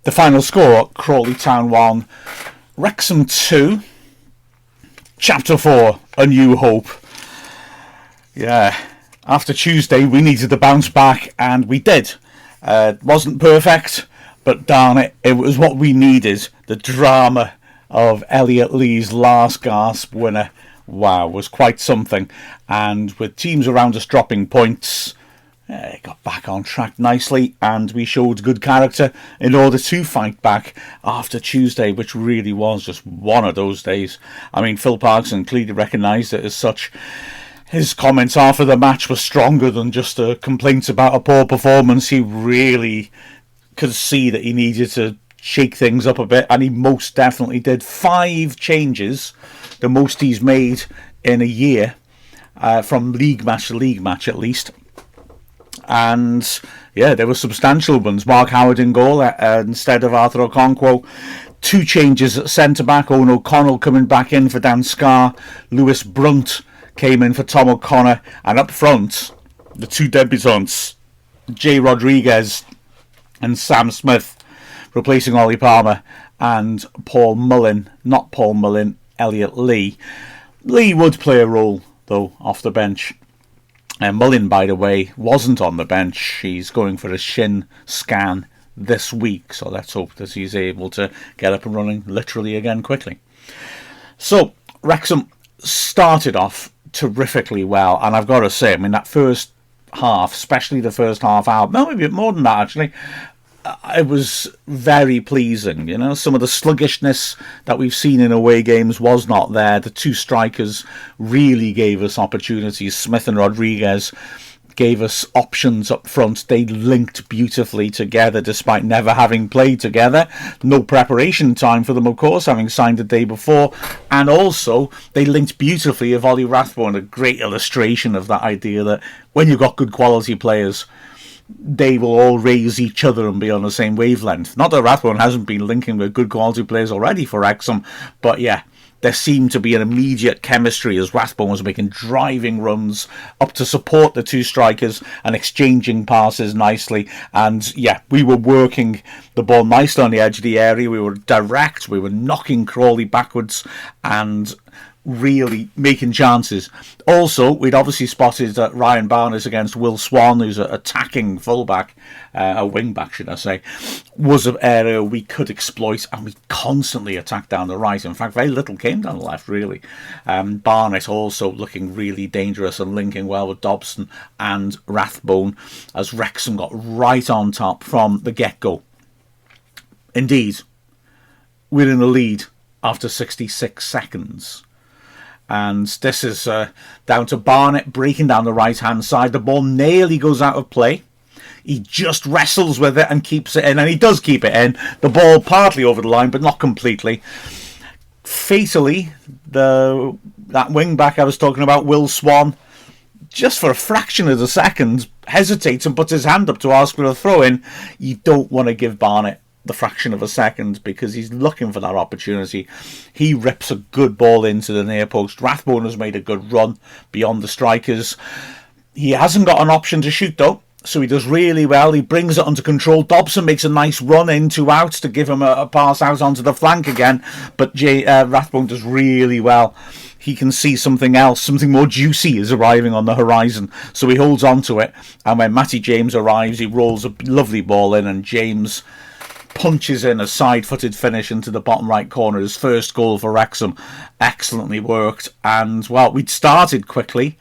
The final score, Crawley Town 1, Wrexham 2, Chapter 4, A New Hope. Yeah, after Tuesday we needed to bounce back, and we did. It wasn't perfect, but darn it, it was what we needed. The drama of Elliot Lee's last gasp winner, wow, was quite something. And with teams around us dropping points, it got back on track nicely, and we showed good character in order to fight back after Tuesday, which really was just one of those days. I mean, Phil Parkinson clearly recognised it as such. His comments after the match were stronger than just complaints about a poor performance. He really could see that he needed to shake things up a bit, and he most definitely did. 5 changes, the most he's made in a year, from league match to league match at least. And yeah, there were substantial ones. Mark Howard in goal instead of Arthur Okonkwo. 2 changes at centre-back. Owen O'Connell coming back in for Dan Scarr. Lewis Brunt came in for Tom O'Connor. And up front, the 2 debutants, Jay Rodriguez and Sam Smith, replacing Ollie Palmer and Paul Mullin. Not Paul Mullin, Elliot Lee. Lee would play a role, though, off the bench. And Mullin, by the way, wasn't on the bench. He's going for a shin scan this week, so let's hope that he's able to get up and running literally again quickly. So, Wrexham started off terrifically well, and I've got to say, I mean, that first half, especially the first half hour, maybe a bit more than that actually, it was very pleasing. You know, some of the sluggishness that we've seen in away games was not there. The 2 strikers really gave us opportunities. Smith and Rodriguez gave us options up front. They linked beautifully together despite never having played together. No preparation time for them, of course, having signed the day before. And also, they linked beautifully with Ollie Rathbone, a great illustration of that idea that when you've got good quality players, they will all raise each other and be on the same wavelength. Not that Rathbone hasn't been linking with good quality players already for Wrexham, but yeah, there seemed to be an immediate chemistry as Rathbone was making driving runs up to support the 2 strikers and exchanging passes nicely. And yeah, we were working the ball nicely on the edge of the area. We were direct. We were knocking Crawley backwards and really making chances. Also, we'd obviously spotted that Ryan Barnes against Will Swan, who's an attacking fullback, a wing-back should I say, was an area we could exploit, and we constantly attacked down the right. In fact, very little came down the left, really. Barnett also looking really dangerous and linking well with Dobson and Rathbone as Wrexham got right on top from the get-go. Indeed, we're in the lead after 66 seconds. And this is down to Barnett breaking down the right-hand side. The ball nearly goes out of play. He just wrestles with it and keeps it in. And he does keep it in. The ball partly over the line, but not completely. Fatally, that wing-back I was talking about, Will Swan, just for a fraction of a second, hesitates and puts his hand up to ask for a throw-in. You don't want to give Barnett the fraction of a second because he's looking for that opportunity. He rips a good ball into the near post. Rathbone has made a good run beyond the strikers. He hasn't got an option to shoot though, so he does really well. He brings it under control. Dobson makes a nice run in 2 outs to give him a pass out onto the flank again, but Rathbone does really well. He can see something else, something more juicy is arriving on the horizon, so he holds on to it, and when Matty James arrives, he rolls a lovely ball in, and James punches in a side-footed finish into the bottom right corner. His first goal for Wrexham. Excellently worked. And, well, we'd started quickly,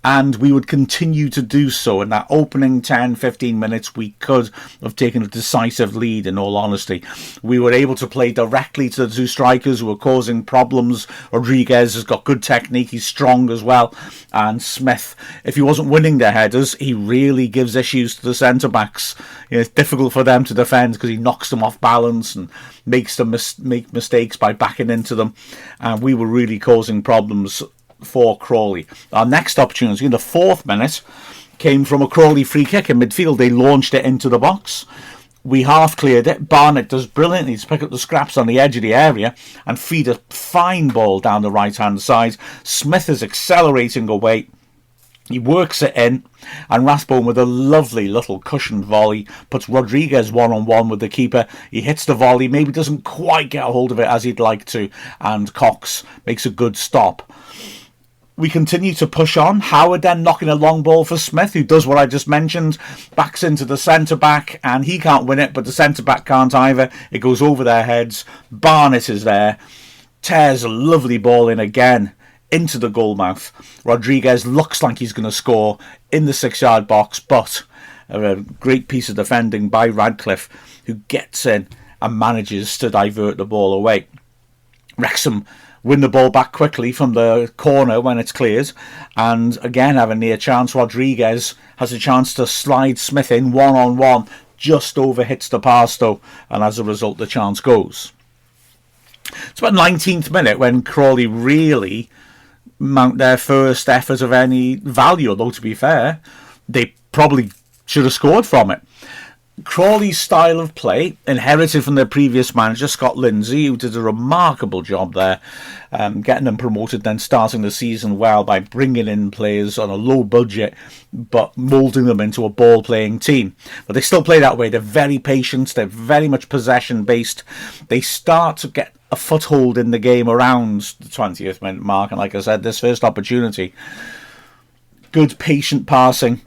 and we would continue to do so. In that opening 10-15 minutes, we could have taken a decisive lead, in all honesty. We were able to play directly to the 2 strikers who were causing problems. Rodriguez has got good technique. He's strong as well. And Smith, if he wasn't winning their headers, he really gives issues to the centre-backs. You know, it's difficult for them to defend because he knocks them off balance and makes them make mistakes by backing into them. And we were really causing problems for Crawley. Our next opportunity in the 4th minute came from a Crawley free kick in midfield. They launched it into the box. We half cleared it. Barnett does brilliantly to pick up the scraps on the edge of the area and feed a fine ball down the right hand side. Smith is accelerating away. He works it in, and Rathbone, with a lovely little cushioned volley, puts Rodriguez one-on-one with the keeper. He hits the volley, maybe doesn't quite get a hold of it as he'd like to, and Cox makes a good stop. We continue to push on. Howard then knocking a long ball for Smith, who does what I just mentioned, backs into the centre-back, and he can't win it, but the centre-back can't either. It goes over their heads. Barnett is there, tears a lovely ball in again, into the goal mouth. Rodriguez looks like he's going to score in the 6-yard box, but a great piece of defending by Radcliffe, who gets in and manages to divert the ball away. Wrexham win the ball back quickly from the corner when it's cleared, and again have a near chance. Rodriguez has a chance to slide Smith in one-on-one, just over hits the pass though, and as a result the chance goes. It's about 19th minute when Crawley really mount their first effort of any value, although to be fair, they probably should have scored from it. Crawley's style of play, inherited from their previous manager, Scott Lindsay, who did a remarkable job there, getting them promoted, then starting the season well by bringing in players on a low budget, but moulding them into a ball-playing team. But they still play that way. They're very patient. They're very much possession-based. They start to get a foothold in the game around the 20th minute mark, and like I said, this first opportunity, good patient passing.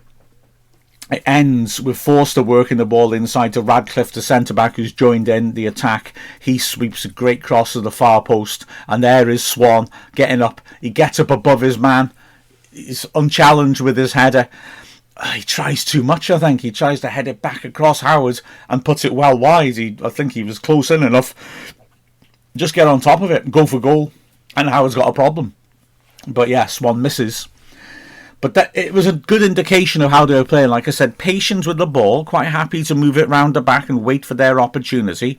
It ends with Forster working the ball inside to Radcliffe, the centre-back, who's joined in the attack. He sweeps a great cross to the far post, and there is Swan getting up. He gets up above his man. He's unchallenged with his header. He tries too much, I think. He tries to head it back across Howard and puts it well wide. I think he was close in enough. Just get on top of it and go for goal. And Howard's got a problem. But yeah, Swan misses. But it was a good indication of how they were playing. Like I said, patient with the ball, quite happy to move it round the back and wait for their opportunity.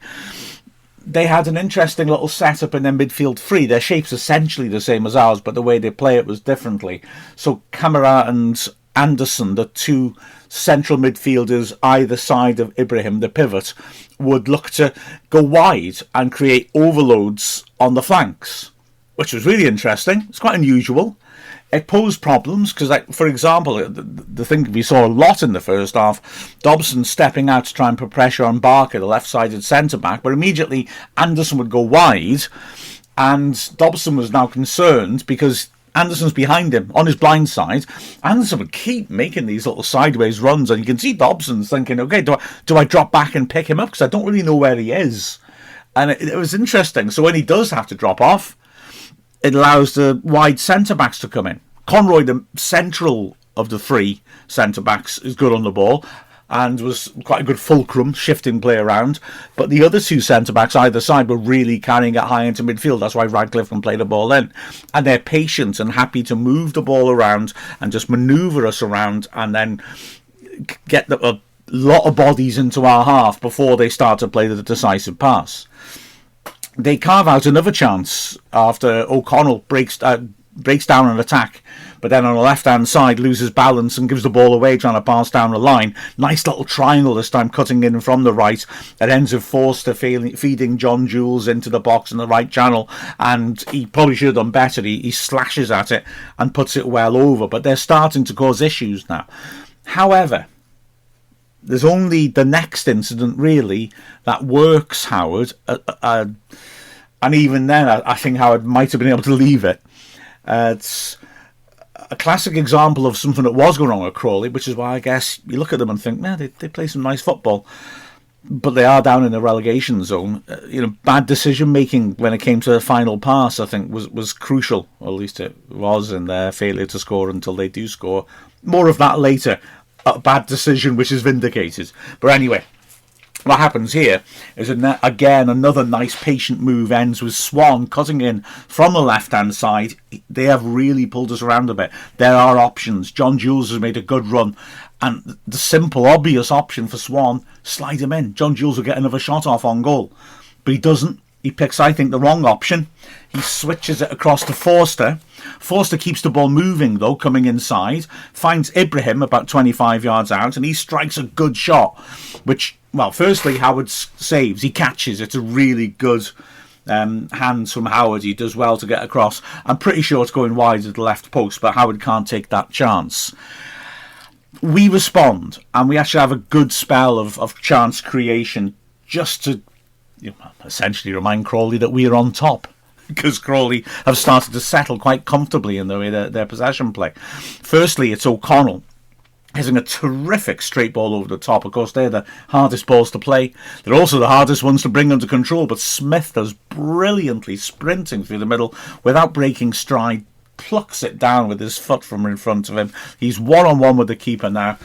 They had an interesting little setup in their midfield three. Their shape's essentially the same as ours, but the way they play it was differently. So Kamara and Anderson, the two central midfielders either side of Ibrahim, the pivot, would look to go wide and create overloads on the flanks, which was really interesting. It's quite unusual. It posed problems because, like, for example, the thing we saw a lot in the first half, Dobson stepping out to try and put pressure on Barker, the left-sided centre-back, but immediately Anderson would go wide, and Dobson was now concerned because Anderson's behind him on his blind side. Anderson would keep making these little sideways runs, and you can see Dobson's thinking, okay, do I drop back and pick him up because I don't really know where he is? And it was interesting. So when he does have to drop off, it allows the wide centre-backs to come in. Conroy, the central of the three centre-backs, is good on the ball and was quite a good fulcrum, shifting play around. But the other two centre-backs either side were really carrying it high into midfield. That's why Radcliffe can play the ball in. And they're patient and happy to move the ball around and just manoeuvre us around and then get a lot of bodies into our half before they start to play the decisive pass. They carve out another chance after O'Connell breaks down an attack, but then on the left-hand side loses balance and gives the ball away trying to pass down the line. Nice little triangle this time, cutting in from the right. It ends with Forster feeding John Jules into the box in the right channel, and he probably should have done better. He slashes at it and puts it well over, but they're starting to cause issues now. However, there's only the next incident, really, that works Howard. And even then, I think Howard might have been able to leave it. It's a classic example of something that was going wrong at Crawley, which is why I guess you look at them and think, man, they play some nice football. But they are down in the relegation zone. Bad decision-making when it came to the final pass, I think, was crucial. Or at least it was in their failure to score until they do score. More of that later. A bad decision which is vindicated. But anyway, what happens here is again another nice patient move ends with Swan cutting in from the left hand side. They have really pulled us around a bit. There are options. John Jules has made a good run, and the simple obvious option for Swan, slide him in. John Jules will get another shot off on goal, but he doesn't. He picks, I think, the wrong option. He switches it across to Forster. Forster keeps the ball moving, though, coming inside. Finds Ibrahim about 25 yards out, and he strikes a good shot, which, well, firstly, Howard saves. He catches. It's a really good hands from Howard. He does well to get across. I'm pretty sure it's going wide at the left post, but Howard can't take that chance. We respond, and we actually have a good spell of chance creation just to essentially remind Crawley that we are on top, because Crawley have started to settle quite comfortably in the way their possession play. Firstly, it's O'Connell hitting a terrific straight ball over the top. Of course, they're the hardest balls to play. They're also the hardest ones to bring under control, but Smith does brilliantly, sprinting through the middle without breaking stride, plucks it down with his foot from in front of him. He's one-on-one with the keeper now.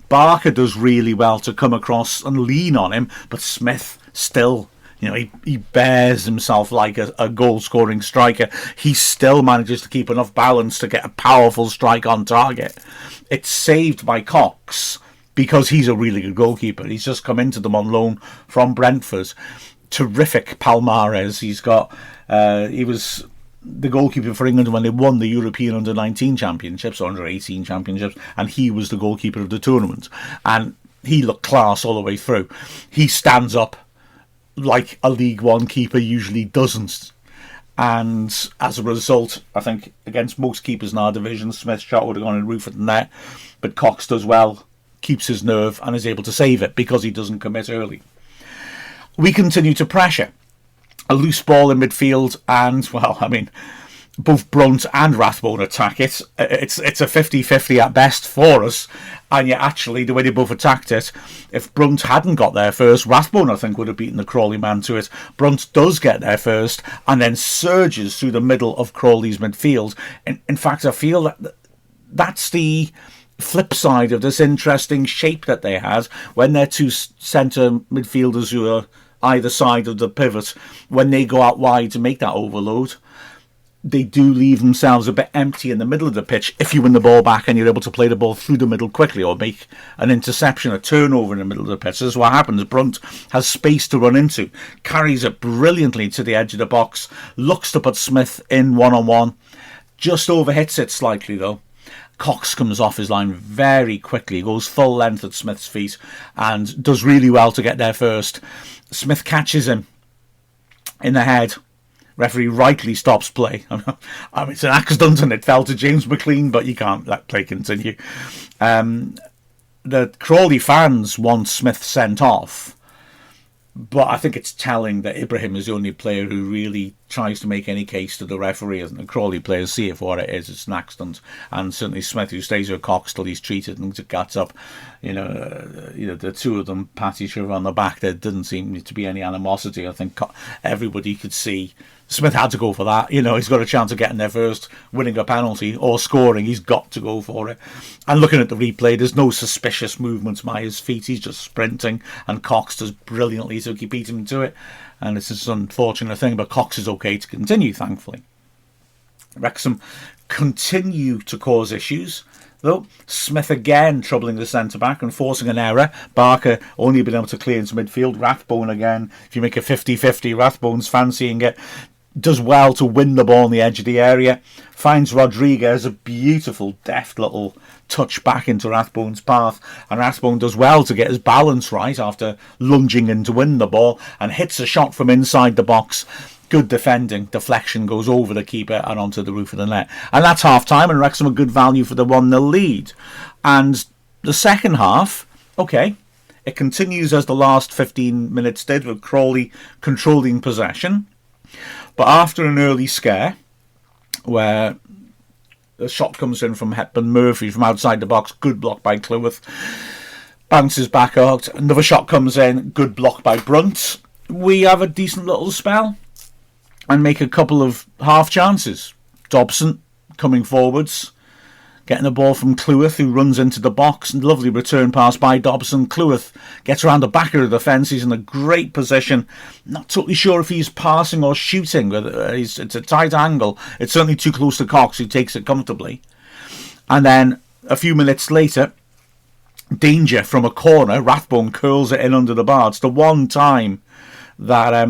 Barker does really well to come across and lean on him, but Smith still, he bears himself like a goal-scoring striker. He still manages to keep enough balance to get a powerful strike on target. It's saved by Cox because he's a really good goalkeeper. He's just come into them on loan from Brentford. Terrific palmares. He was the goalkeeper for England when they won the European Under-19 Championships, or Under-18 Championships, and he was the goalkeeper of the tournament. And he looked class all the way through. He stands up like a League One keeper usually doesn't. And as a result, I think against most keepers in our division, Smith's shot would have gone in roof of the net. But Cox does well, keeps his nerve, and is able to save it because he doesn't commit early. We continue to pressure. A loose ball in midfield, and, both Brunt and Rathbone attack it. It's a 50-50 at best for us. And yet, actually, the way they both attacked it, if Brunt hadn't got there first, Rathbone, I think, would have beaten the Crawley man to it. Brunt does get there first and then surges through the middle of Crawley's midfield. In fact, I feel that that's the flip side of this interesting shape that they had when their two centre midfielders who are either side of the pivot, when they go out wide to make that overload, they do leave themselves a bit empty in the middle of the pitch if you win the ball back and you're able to play the ball through the middle quickly or make an interception, a turnover in the middle of the pitch. This is what happens. Brunt has space to run into, carries it brilliantly to the edge of the box, looks to put Smith in one-on-one, just overhits it slightly though. Cox comes off his line very quickly, goes full length at Smith's feet and does really well to get there first. Smith catches him in the head. Referee rightly stops play. It's an accident and it fell to James McLean, but you can't let play continue. The Crawley fans want Smith sent off, but I think it's telling that Ibrahim is the only player who really tries to make any case to the referee. And the Crawley players see it for what it is. It's an accident. And certainly Smith, who stays with Cox till he's treated and gets up, the two of them pat each other on the back. There didn't seem to be any animosity. I think everybody could see Smith had to go for that. He's got a chance of getting there first, winning a penalty or scoring. He's got to go for it. And looking at the replay, there's no suspicious movements by his feet. He's just sprinting, and Cox does brilliantly to beat him to it. And it's just an unfortunate thing, but Cox is okay to continue, thankfully. Wrexham continue to cause issues, though. Smith again troubling the centre-back and forcing an error. Barker only been able to clear into midfield. Rathbone again, if you make a 50-50, Rathbone's fancying it. Does well to win the ball on the edge of the area. Finds Rodriguez, a beautiful, deft little touch back into Rathbone's path. And Rathbone does well to get his balance right after lunging in to win the ball. And hits a shot from inside the box. Good defending. Deflection goes over the keeper and onto the roof of the net. And that's half-time, and Wrexham a good value for the 1-0 lead. And the second half, okay, it continues as the last 15 minutes did, with Crawley controlling possession. But after an early scare, where a shot comes in from Hepburn Murphy from outside the box, good block by Cleworth, bounces back out, another shot comes in, good block by Brunt, we have a decent little spell and make a couple of half chances. Dobson coming forwards, getting the ball from Cleworth, who runs into the box, and lovely return pass by Dobson. Cleworth gets around the back of the fence. He's in a great position. Not totally sure if he's passing or shooting. It's a tight angle. It's certainly too close to Cox, who takes it comfortably. And then a few minutes later, danger from a corner. Rathbone curls it in under the bar. It's the one time that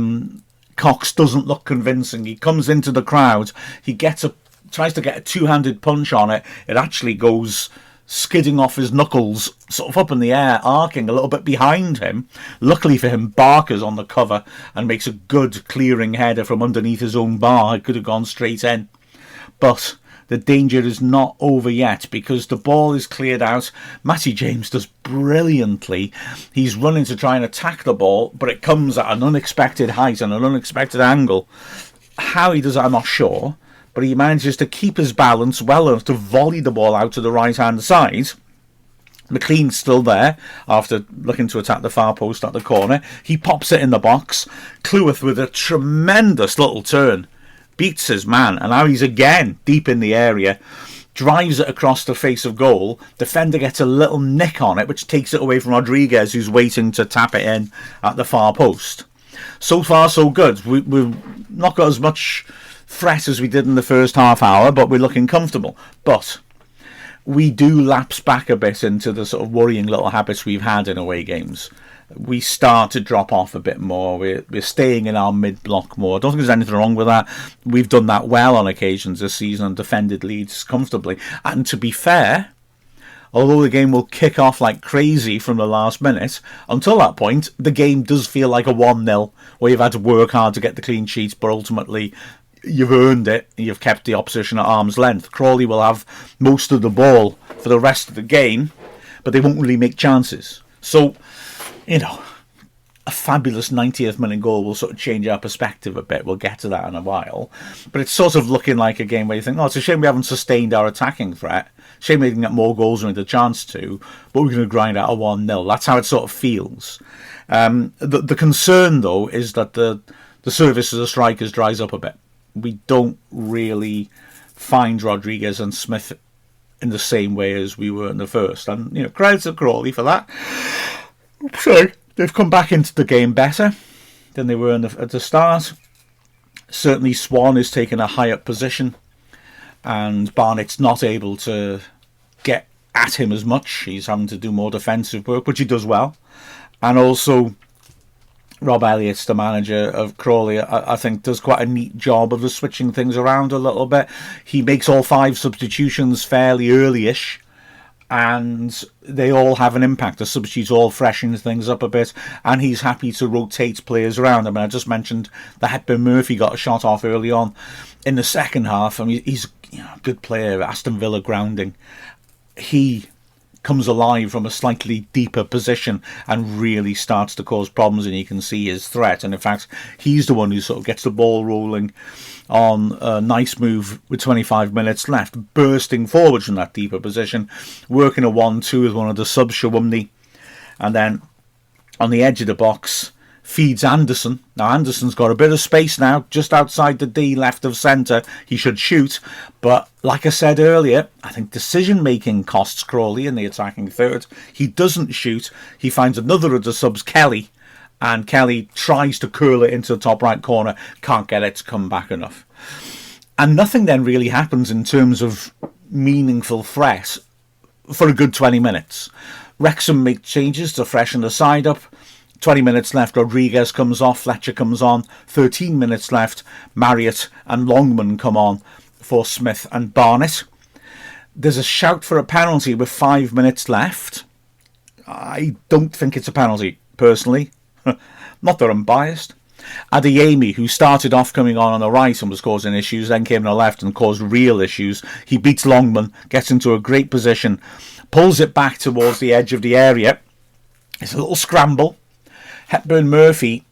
Cox doesn't look convincing. He comes into the crowd. He tries to get a two-handed punch on it. It actually goes skidding off his knuckles, sort of up in the air, arcing a little bit behind him. Luckily for him, Barker's on the cover and makes a good clearing header from underneath his own bar. It could have gone straight in. But the danger is not over yet because the ball is cleared out. Matty James does brilliantly. He's running to try and attack the ball, but it comes at an unexpected height and an unexpected angle. How he does that, I'm not sure. But he manages to keep his balance well enough to volley the ball out to the right-hand side. McLean's still there after looking to attack the far post at the corner. He pops it in the box. Cleworth with a tremendous little turn beats his man, and now he's again deep in the area. Drives it across the face of goal. Defender gets a little nick on it, which takes it away from Rodriguez, who's waiting to tap it in at the far post. So far, so good. We've not got as much threat as we did in the first half hour, but we're looking comfortable. But we do lapse back a bit into the sort of worrying little habits we've had in away games. We start to drop off a bit more. We're staying in our mid-block more. I don't think there's anything wrong with that. We've done that well on occasions this season and defended leads comfortably. And to be fair, although the game will kick off like crazy from the last minute, until that point, the game does feel like a 1-0, where you've had to work hard to get the clean sheets, but ultimately you've earned it. You've kept the opposition at arm's length. Crawley will have most of the ball for the rest of the game, but they won't really make chances. So, a fabulous 90th minute goal will sort of change our perspective a bit. We'll get to that in a while. But it's sort of looking like a game where you think, it's a shame we haven't sustained our attacking threat. Shame we didn't get more goals than we had a chance to, but we're going to grind out a 1-0. That's how it sort of feels. The concern, though, is that the service of the strikers dries up a bit. We don't really find Rodriguez and Smith in the same way as we were in the first. And, credit to Crawley for that. Sorry. They've come back into the game better than they were at the start. Certainly Swan is taking a high up position and Barnett's not able to get at him as much. He's having to do more defensive work, which he does well. And also Rob Elliott's the manager of Crawley, I think does quite a neat job of switching things around a little bit. He makes all 5 substitutions fairly early-ish, and they all have an impact. The substitutes all freshen things up a bit, and he's happy to rotate players around. I just mentioned that Hepburn Murphy got a shot off early on in the second half. He's a good player, Aston Villa grounding. He comes alive from a slightly deeper position and really starts to cause problems, and you can see his threat. And in fact, he's the one who sort of gets the ball rolling on a nice move with 25 minutes left, bursting forward from that deeper position, working a 1-2 with one of the subs, Shawumni, and then on the edge of the box feeds Anderson. Now Anderson's got a bit of space now, just outside the D, left of centre. He should shoot, but like I said earlier, I think decision-making costs Crawley in the attacking third. He doesn't shoot. He finds another of the subs, Kelly, and Kelly tries to curl it into the top right corner, can't get it to come back enough. And nothing then really happens in terms of meaningful threat for a good 20 minutes. Wrexham make changes to freshen the side up. 20 minutes left, Rodriguez comes off, Fletcher comes on. 13 minutes left, Marriott and Longman come on for Smith and Barnett. There's a shout for a penalty with 5 minutes left. I don't think it's a penalty, personally. Not that I'm biased. Adeyemi, who started off coming on the right and was causing issues, then came on the left and caused real issues. He beats Longman, gets into a great position, pulls it back towards the edge of the area. It's a little scramble. Hepburn Murphy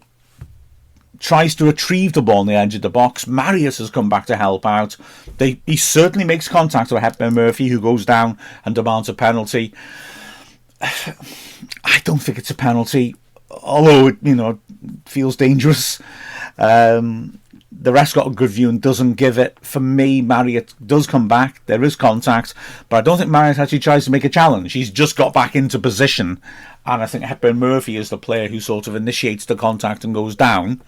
tries to retrieve the ball on the edge of the box. Marius has come back to help out. He certainly makes contact with Hepburn Murphy, who goes down and demands a penalty. I don't think it's a penalty, although it feels dangerous. The rest got a good view and doesn't give it. For me, Marriott does come back. There is contact, but I don't think Marriott actually tries to make a challenge. He's just got back into position, and I think Hepburn Murphy is the player who sort of initiates the contact and goes down.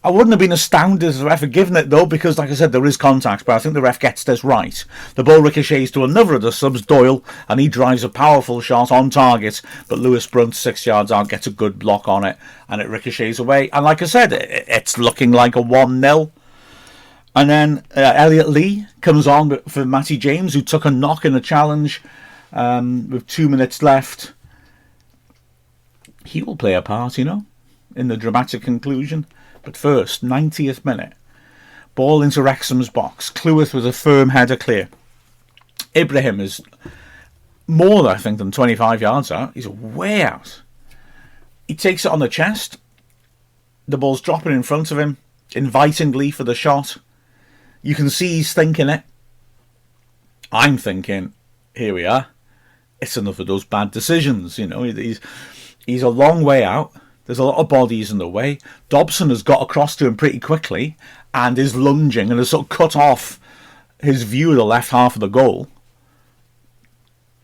I wouldn't have been astounded if the ref had given it, though, because, like I said, there is contact, but I think the ref gets this right. The ball ricochets to another of the subs, Doyle, and he drives a powerful shot on target, but Lewis Brunt, 6 yards out, gets a good block on it, and it ricochets away. And like I said, it's looking like a 1-0. And then Elliot Lee comes on for Matty James, who took a knock in the challenge. with 2 minutes left. He will play a part, in the dramatic conclusion. But first, 90th minute. Ball into Wrexham's box. Cleworth with a firm header clear. Ibrahim is more, I think, than 25 yards out. He's way out. He takes it on the chest. The ball's dropping in front of him, invitingly for the shot. You can see he's thinking it. I'm thinking, here we are. It's enough of those bad decisions, He's a long way out. There's a lot of bodies in the way. Dobson has got across to him pretty quickly and is lunging and has sort of cut off his view of the left half of the goal.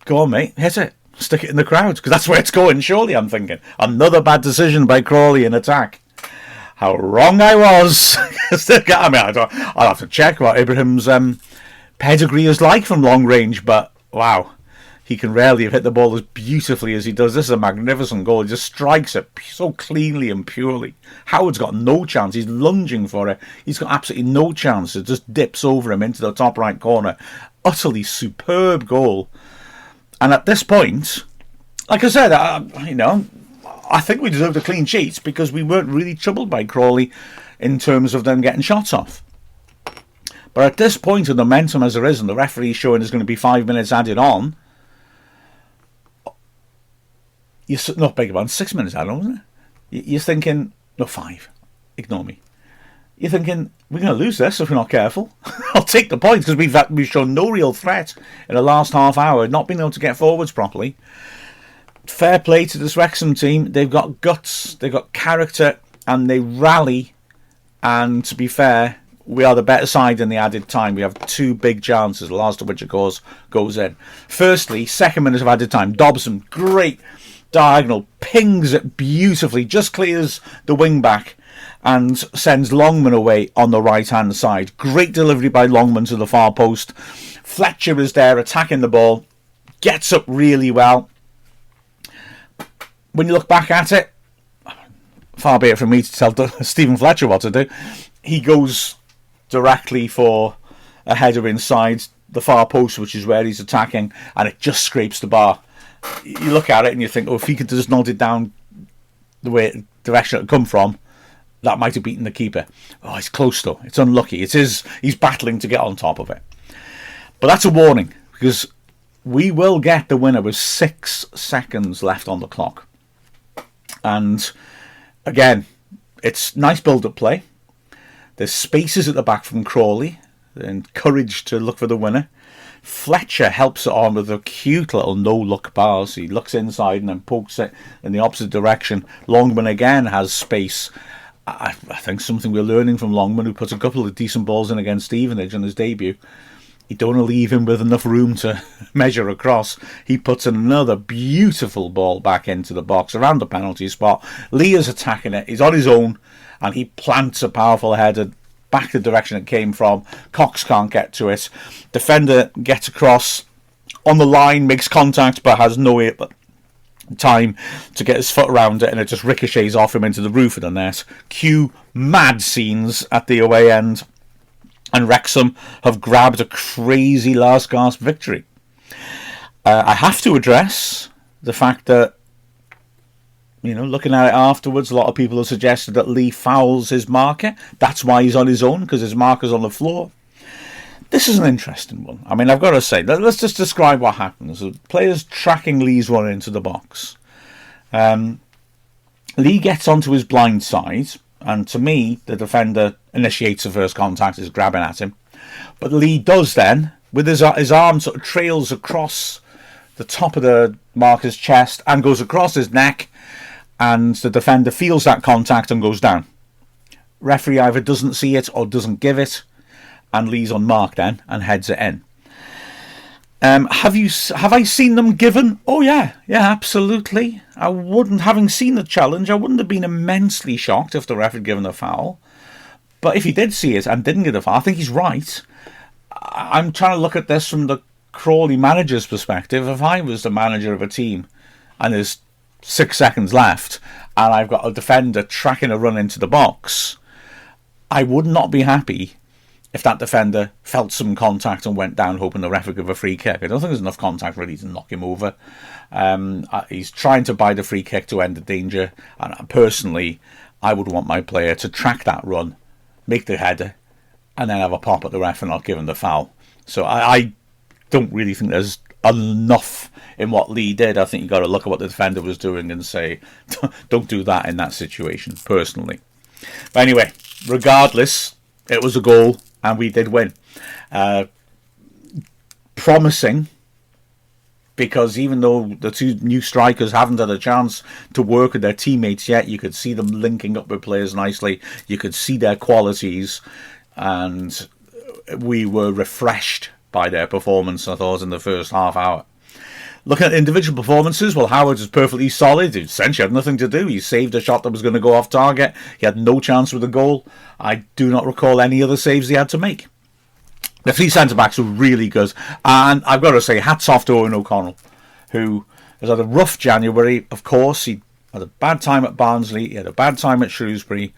Go on, mate. Hit it. Stick it in the crowd, because that's where it's going, surely, I'm thinking. Another bad decision by Crawley in attack. How wrong I was. I'll have to check what Ibrahim's pedigree is like from long range, but wow. He can rarely have hit the ball as beautifully as he does. This is a magnificent goal. He just strikes it so cleanly and purely. Howard's got no chance. He's lunging for it. He's got absolutely no chance. It just dips over him into the top right corner. Utterly superb goal. And at this point, like I said, I think we deserved a clean sheet because we weren't really troubled by Crawley in terms of them getting shots off. But at this point, of the momentum as there is, and the referee showing there's going to be 5 minutes added on, 6 minutes added on, wasn't it? You're thinking, no, 5. Ignore me. You're thinking, we're going to lose this if we're not careful. I'll take the points because we've shown no real threat in the last half hour, not being able to get forwards properly. Fair play to this Wrexham team. They've got guts, they've got character, and they rally. And to be fair, we are the better side in the added time. We have 2 big chances, the last of which, of course, goes in. Firstly, 2nd minute of added time. Dobson, great diagonal, pings it beautifully, just clears the wing back and sends Longman away on the right hand side. Great delivery by Longman to the far post. Fletcher is there attacking the ball, gets up really well. When you look back at it, far be it from me to tell Stephen Fletcher what to do. He goes directly for a header inside the far post, which is where he's attacking, and it just scrapes the bar. You look at it and you think, if he could just nod it down the direction it come from, that might have beaten the keeper. Oh, it's close though. It's unlucky. He's battling to get on top of it. But that's a warning, because we will get the winner with 6 seconds left on the clock. And again, it's nice build-up play. There's spaces at the back from Crawley. They're encouraged to look for the winner. Fletcher helps it on with a cute little no-look pass. He looks inside and then pokes it in the opposite direction. Longman again has space. I think something we're learning from Longman, who puts a couple of decent balls in against Stevenage on his debut. You don't want to leave him with enough room to measure across. He puts another beautiful ball back into the box around the penalty spot. Lee is attacking it. He's on his own and he plants a powerful header back the direction it came from. Cox can't get to it. Defender gets across on the line, makes contact, but has no time to get his foot around it, and it just ricochets off him into the roof of the net. Cue mad scenes at the away end, and Wrexham have grabbed a crazy last gasp victory. I have to address the fact that, looking at it afterwards, a lot of people have suggested that Lee fouls his marker. That's why he's on his own, because his marker's on the floor. This is an interesting one. I mean, I've got to say, let's just describe what happens. The players tracking Lee's run into the box. Lee gets onto his blind side, and to me, the defender initiates the first contact, is grabbing at him. But Lee does then, with his arm sort of trails across the top of the marker's chest and goes across his neck, and the defender feels that contact and goes down. Referee either doesn't see it or doesn't give it, and Lee's unmarked then and heads it in. Have I seen them given? Oh yeah, absolutely. Having seen the challenge, I wouldn't have been immensely shocked if the ref had given a foul. But if he did see it and didn't get a foul, I think he's right. I'm trying to look at this from the Crawley manager's perspective. If I was the manager of a team and there's 6 seconds left and I've got a defender tracking a run into the box, I would not be happy if that defender felt some contact and went down hoping the ref would give a free kick. I don't think there's enough contact really to knock him over. He's trying to buy the free kick to end the danger, and personally I would want my player to track that run, make the header, and then have a pop at the ref and not give him the foul. So I don't really think there's enough in what Lee did. I think you've got to look at what the defender was doing and say, don't do that in that situation, personally. But anyway, regardless, it was a goal and we did win. Promising, because even though the two new strikers haven't had a chance to work with their teammates yet, you could see them linking up with players nicely. You could see their qualities, and we were refreshed by their performance, I thought, in the first half hour. Looking at individual performances, well, Howard is perfectly solid. He essentially had nothing to do. He saved a shot that was going to go off target. He had no chance with a goal. I do not recall any other saves he had to make. The three centre-backs were really good. And I've got to say, hats off to Owen O'Connell, who has had a rough January. Of course, he had a bad time at Barnsley. He had a bad time at Shrewsbury.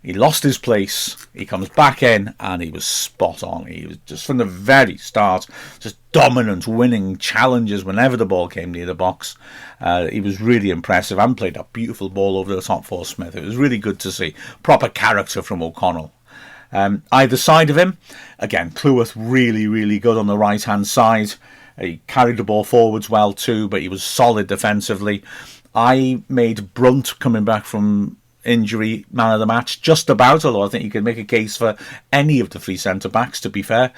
He lost his place. He comes back in and he was spot on. He was just from the very start, just dominant, winning challenges whenever the ball came near the box. He was really impressive and played a beautiful ball over the top for Smith. It was really good to see. Proper character from O'Connell. Either side of him, again, Cleworth really, really good on the right-hand side. He carried the ball forwards well too, but he was solid defensively. I made Brunt, coming back from injury, man of the match, just about, although I think you could make a case for any of the three centre-backs, to be fair.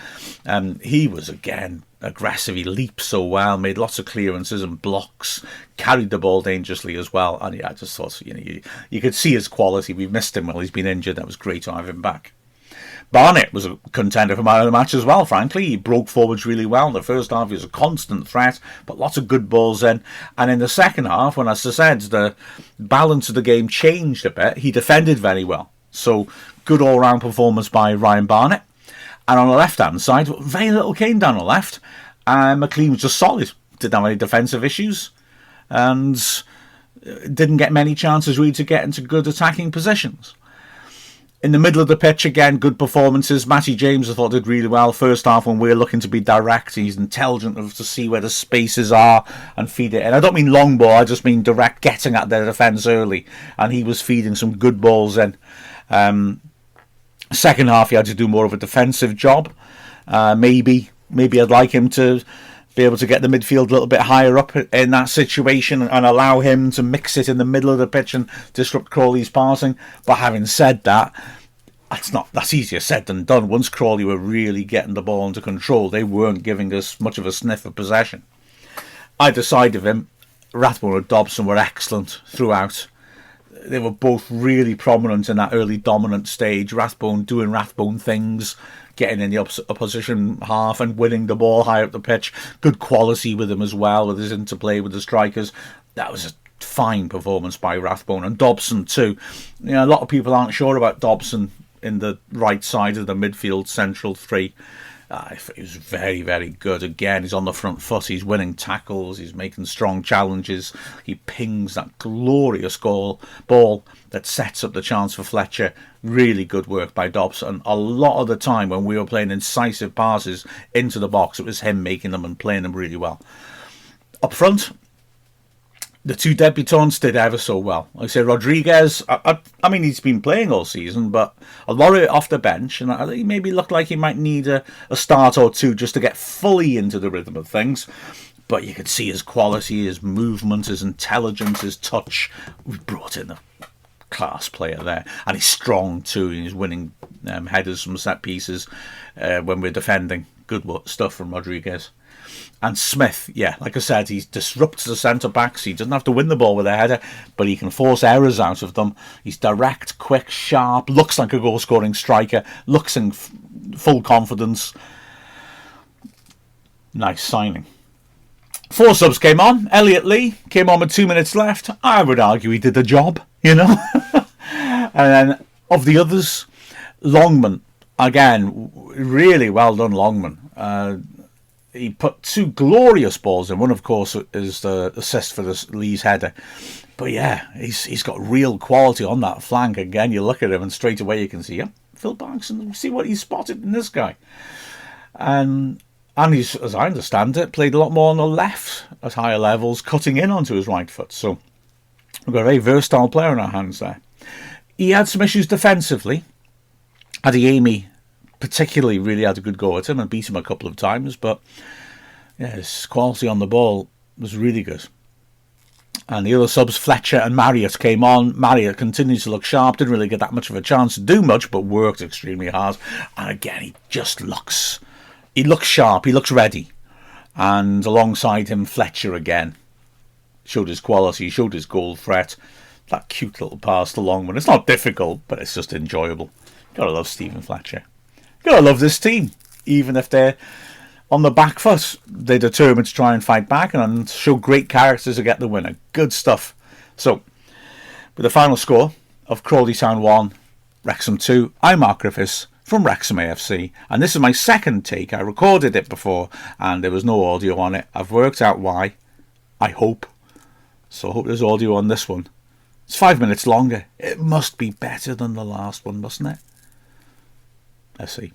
He was, again, aggressive. He leaped so well, made lots of clearances and blocks, carried the ball dangerously as well. And yeah, I just thought, you could see his quality. We've missed him while he's been injured. That was great to have him back. Barnett was a contender for man of the match as well, frankly. He broke forwards really well. In the first half, he was a constant threat, but lots of good balls in. And in the second half, when, as I said, the balance of the game changed a bit, he defended very well. So, good all-round performance by Ryan Barnett. And on the left-hand side, very little came down the left. And McLean was just solid. Didn't have any defensive issues. And didn't get many chances really to get into good attacking positions. In the middle of the pitch, again, good performances. Matty James, I thought, did really well. First half, when we're looking to be direct, he's intelligent enough to see where the spaces are and feed it. And I don't mean long ball, I just mean direct, getting at their defence early. And he was feeding some good balls in. Second half, he had to do more of a defensive job. Maybe I'd like him to be able to get the midfield a little bit higher up in that situation and allow him to mix it in the middle of the pitch and disrupt Crawley's passing. But having said that, that's easier said than done. Once Crawley were really getting the ball under control, they weren't giving us much of a sniff of possession. Either side of him, Rathbone and Dobson were excellent throughout. They were both really prominent in that early dominant stage. Rathbone doing Rathbone things, getting in the opposition half and winning the ball high up the pitch. Good quality with him as well, with his interplay with the strikers. That was a fine performance by Rathbone. And Dobson too. A lot of people aren't sure about Dobson in the right side of the midfield central three. He was very, very good. Again, he's on the front foot. He's winning tackles. He's making strong challenges. He pings that glorious ball that sets up the chance for Fletcher. Really good work by Dobson. A lot of the time when we were playing incisive passes into the box, it was him making them and playing them really well. Up front, the two debutants did ever so well. Like I say, Rodriguez, I mean, he's been playing all season, but a lot of it off the bench, and I think he maybe looked like he might need a start or two just to get fully into the rhythm of things. But you could see his quality, his movement, his intelligence, his touch. We brought in a class player there, and he's strong too. He's winning headers from set pieces when we're defending. Good stuff from Rodriguez. And Smith, yeah, like I said, he disrupts the centre-backs. He doesn't have to win the ball with a header, but he can force errors out of them. He's direct, quick, sharp, looks like a goal-scoring striker, looks in full confidence. Nice signing. 4 subs came on. Elliot Lee came on with 2 minutes left. I would argue he did the job, And then, of the others, Longman, again, really well done, Longman. He put 2 glorious balls in. One, of course, is the assist for Lee's header. But yeah, he's got real quality on that flank. Again, you look at him and straight away you can see, Phil Banks and see what he spotted in this guy. And he's, as I understand it, played a lot more on the left at higher levels, cutting in onto his right foot. So we've got a very versatile player in our hands there. He had some issues defensively. Adeyemi particularly really had a good go at him and beat him a couple of times, but yeah, his quality on the ball was really good. And the other subs, Fletcher and Marriott, came on. Marriott continues to look sharp, didn't really get that much of a chance to do much, but worked extremely hard. And again, he looks sharp, he looks ready. And alongside him, Fletcher again showed his quality, showed his goal threat. That cute little pass to Longman. It's not difficult, but it's just enjoyable. Gotta love Stephen Fletcher. Gotta love this team. Even if they're on the back foot, they're determined to try and fight back and show great characters to get the winner. Good stuff. So, with the final score of Crawley Town 1, Wrexham 2, I'm Mark Griffiths from Wrexham AFC. And this is my second take. I recorded it before and there was no audio on it. I've worked out why. I hope. So I hope there's audio on this one. It's 5 minutes longer. It must be better than the last one, mustn't it? Let's see.